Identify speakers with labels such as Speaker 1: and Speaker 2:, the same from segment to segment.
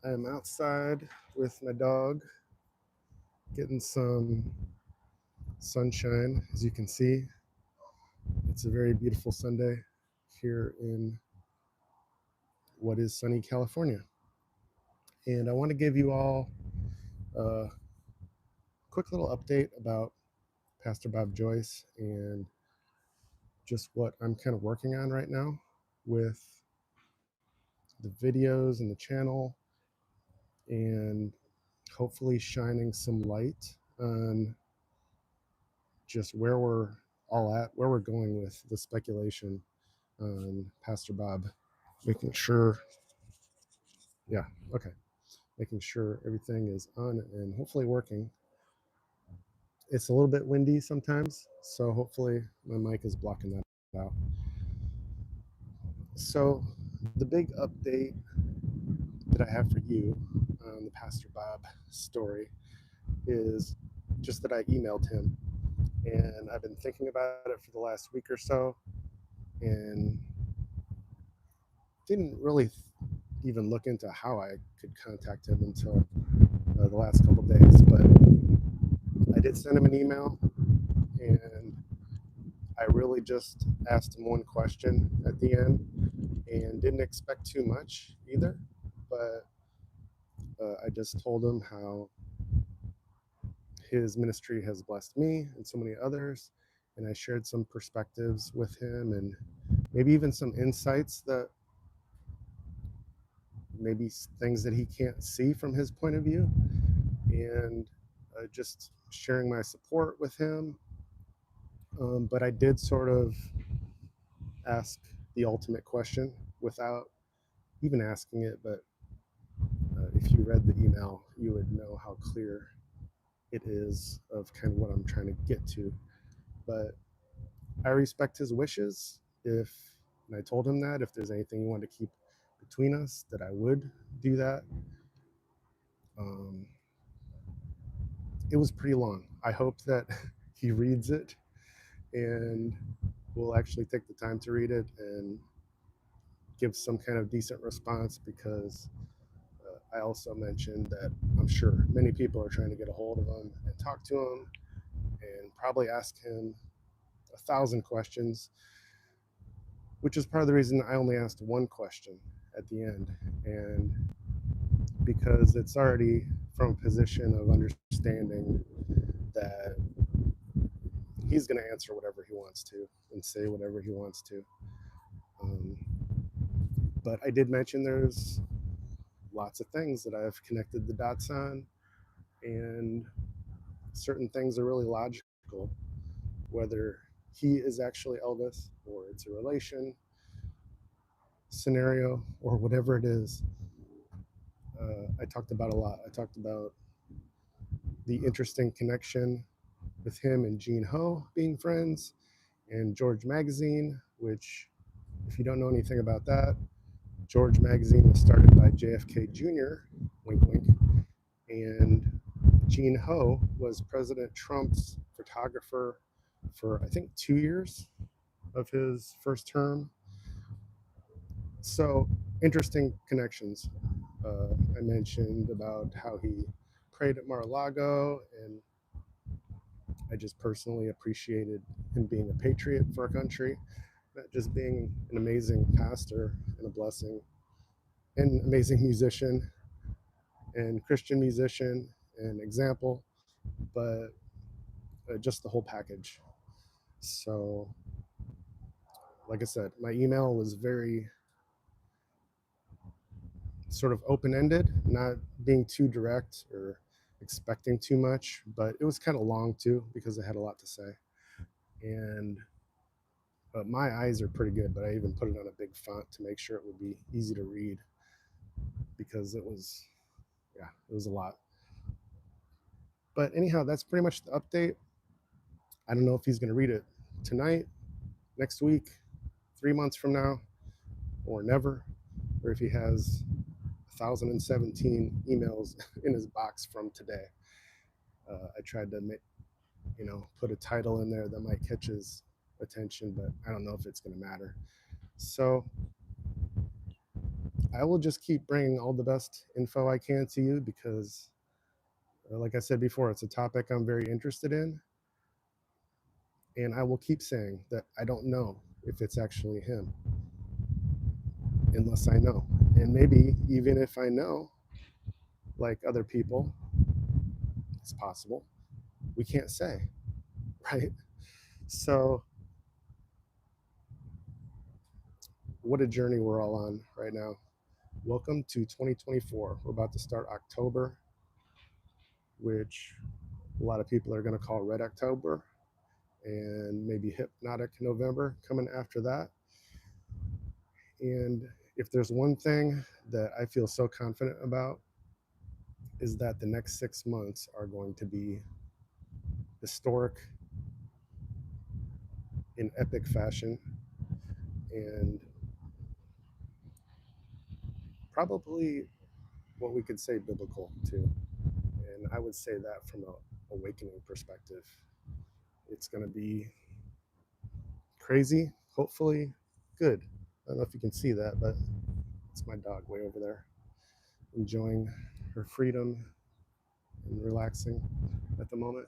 Speaker 1: I am outside with my dog, getting some sunshine. As you can see, it's a very beautiful Sunday here in what is sunny California. And I want to give you all a quick little update about Pastor Bob Joyce and just what I'm kind of working on right now with the videos and the channel, and hopefully shining some light on just where we're all at, where we're going with the speculation on Pastor Bob, making sure, yeah, okay, making sure everything is on and hopefully working. It's a little bit windy sometimes, so hopefully my mic is blocking that out. So the big update that I have for you on the Pastor Bob story is just that I emailed him, and I've been thinking about it for the last week or so, and didn't really even look into how I could contact him until the last couple of days. But I did send him an email, and I really just asked him one question at the end, and didn't expect too much either. But I just told him how his ministry has blessed me and so many others, and I shared some perspectives with him, and maybe even some insights that maybe things that he can't see from his point of view, and just sharing my support with him. But I did sort of ask the ultimate question without even asking it. But if you read the email, you would know how clear it is of kind of what I'm trying to get to. But I respect his wishes. And I told him that if there's anything he wanted to keep between us, that I would do that. Um, it was pretty long. I hope that he reads it and will actually take the time to read it and give some kind of decent response, because I also mentioned that I'm sure many people are trying to get a hold of him and talk to him and probably ask him 1,000 questions, which is part of the reason I only asked one question at the end. And because it's already from a position of understanding that he's going to answer whatever he wants to and say whatever he wants to. Um, but I did mention there's lots of things that I've connected the dots on, and certain things are really logical, whether he is actually Elvis or it's a relation scenario or whatever it is. I talked about a lot. I talked about the interesting connection with him and Gene Ho being friends, and George Magazine, which, if you don't know anything about that, George Magazine was started by JFK Jr., wink, wink, and Gene Ho was President Trump's photographer for, I think, 2 years of his first term. So, interesting connections. I mentioned about how he prayed at Mar-a-Lago, and I just personally appreciated him being a patriot for our country, not just being an amazing pastor and a blessing, and amazing musician and Christian musician and example, but just the whole package. So, like I said, my email was very sort of open-ended, not being too direct or expecting too much, but it was kind of long too because I had a lot to say. And my eyes are pretty good, but I even put it on a big font to make sure it would be easy to read, because it was, yeah, it was a lot. But anyhow, that's pretty much the update. I don't know if he's going to read it tonight, next week, 3 months from now, or never, or if he has 1,017 emails in his box from today. I tried to put a title in there that might catch his attention, but I don't know if it's going to matter. So I will just keep bringing all the best info I can to you because, like I said before, it's a topic I'm very interested in. And I will keep saying that I don't know if it's actually him unless I know. And maybe even if I know, like other people, it's possible. We can't say, right? So, what a journey we're all on right now. Welcome to 2024. We're about to start October, which a lot of people are going to call Red October, and maybe Hypnotic November coming after that. And if there's one thing that I feel so confident about, is that the next 6 months are going to be historic in epic fashion and probably what we could say biblical too. And I would say that from a awakening perspective. It's going to be crazy, hopefully good. I don't know if you can see that, but it's my dog way over there enjoying her freedom and relaxing at the moment.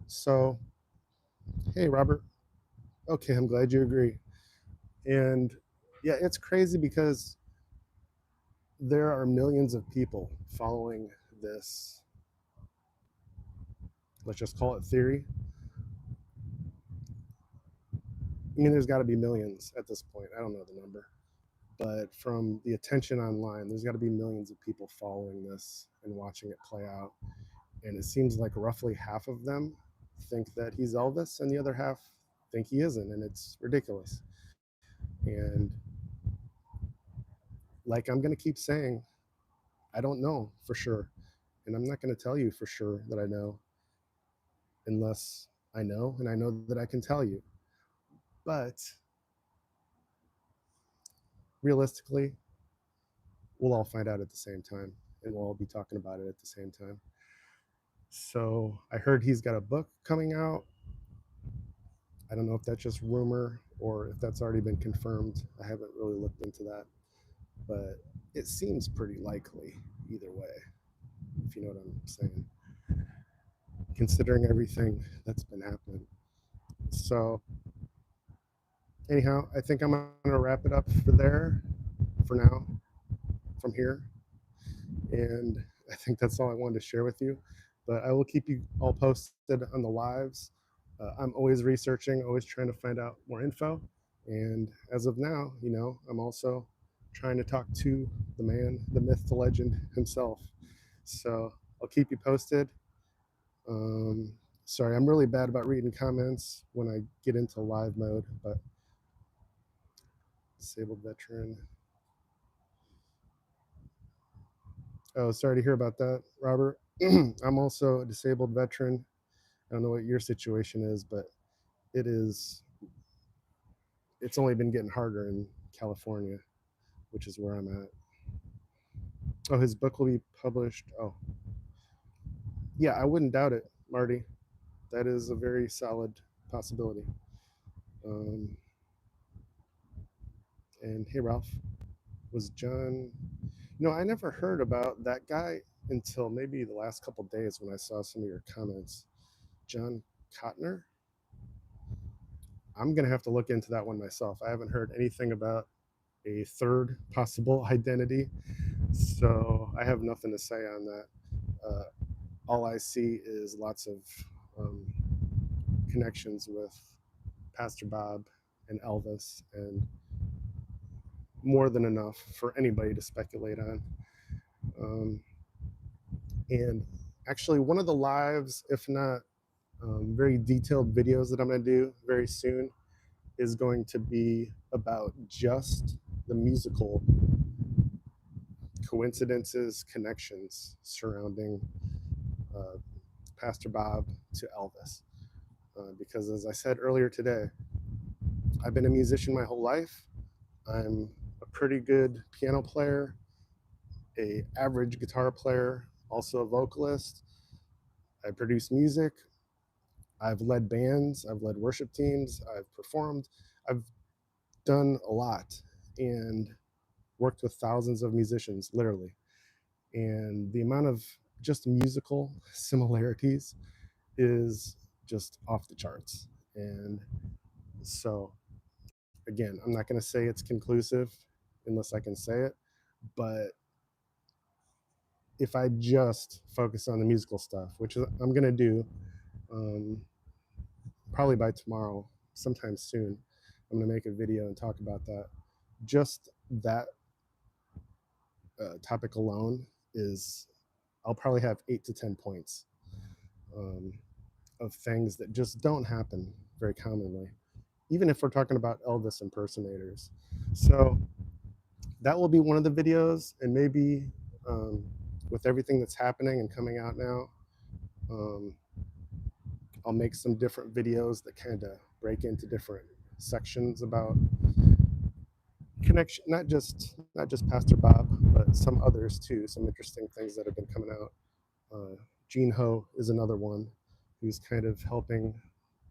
Speaker 1: So, hey, Robert. Okay, I'm glad you agree. And yeah, it's crazy because there are millions of people following this, let's just call it theory. I mean, there's got to be millions at this point. I don't know the number. But from the attention online, there's got to be millions of people following this and watching it play out. And it seems like roughly half of them think that he's Elvis, and the other half think he isn't. And it's ridiculous. And like I'm going to keep saying, I don't know for sure. And I'm not going to tell you for sure that I know unless I know and I know that I can tell you. But realistically, we'll all find out at the same time and we'll all be talking about it at the same time. So I heard he's got a book coming out. I don't know if that's just rumor or if that's already been confirmed. I haven't really looked into that, but it seems pretty likely either way, if you know what I'm saying, considering everything that's been happening. So, anyhow, I think I'm going to wrap it up for there for now, from here. And I think that's all I wanted to share with you. But I will keep you all posted on the lives. I'm always researching, always trying to find out more info. And as of now, I'm also trying to talk to the man, the myth, the legend himself. So I'll keep you posted. Um, Sorry, I'm really bad about reading comments when I get into live mode, but disabled veteran. Oh, sorry to hear about that, Robert. I'm also a disabled veteran. I don't know what your situation is, but it is. It's only been getting harder in California, which is where I'm at. Oh, his book will be published. Oh, yeah, I wouldn't doubt it, Marty. That is a very solid possibility. Um, and hey, Ralph, was John? I never heard about that guy until maybe the last couple days when I saw some of your comments. John Cotner. I'm gonna have to look into that one myself. I haven't heard anything about a third possible identity, so I have nothing to say on that. Uh, all I see is lots of um, connections with Pastor Bob and Elvis, and more than enough for anybody to speculate on. Um, and actually, one of the lives, if not very detailed videos that I'm going to do very soon, is going to be about just the musical coincidences, connections surrounding uh, Pastor Bob to Elvis. Because as I said earlier today, I've been a musician my whole life. I'm a pretty good piano player, a average guitar player, also a vocalist. I produce music. I've led bands. I've led worship teams. I've performed. I've done a lot. And worked with thousands of musicians, literally. And the amount of just musical similarities is just off the charts. And so, again, I'm not going to say it's conclusive unless I can say it, but if I just focus on the musical stuff, which I'm going to do um, probably by tomorrow, sometime soon, I'm going to make a video and talk about that. Just that topic alone is, I'll probably have 8 to 10 points um, of things that just don't happen very commonly, even if we're talking about Elvis impersonators. So that will be one of the videos, and maybe um, with everything that's happening and coming out now, um, I'll make some different videos that kind of break into different sections about connection, not just Pastor Bob, but some others too, some interesting things that have been coming out. Gene Ho is another one who's kind of helping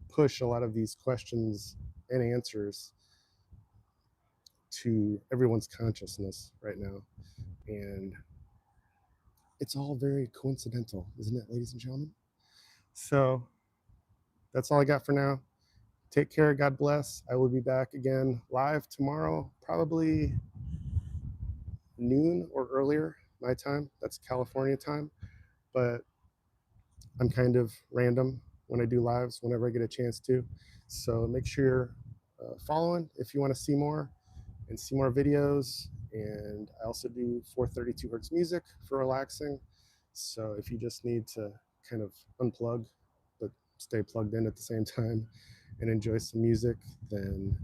Speaker 1: push a lot of these questions and answers to everyone's consciousness right now. And it's all very coincidental, isn't it, ladies and gentlemen? So that's all I got for now. Take care. God bless. I will be back again live tomorrow, probably noon or earlier, my time. That's California time. But I'm kind of random when I do lives, whenever I get a chance to. So make sure you're following if you want to see more and see more videos. And I also do 432 hertz music for relaxing. So if you just need to kind of unplug, but stay plugged in at the same time and enjoy some music, then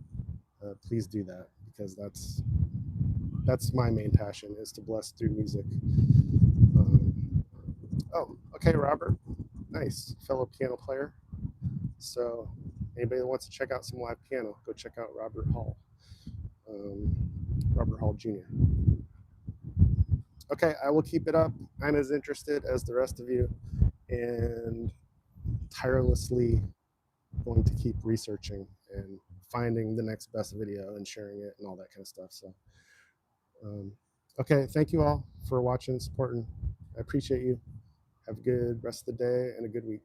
Speaker 1: please do that, because that's my main passion, is to bless through music. Oh, okay, Robert. Nice. Fellow piano player. So anybody that wants to check out some live piano, go check out Robert Hall. Robert Hall Jr. Okay, I will keep it up. I'm as interested as the rest of you, and tirelessly going to keep researching and finding the next best video and sharing it and all that kind of stuff. So, okay, thank you all for watching and supporting. I appreciate you. Have a good rest of the day and a good week.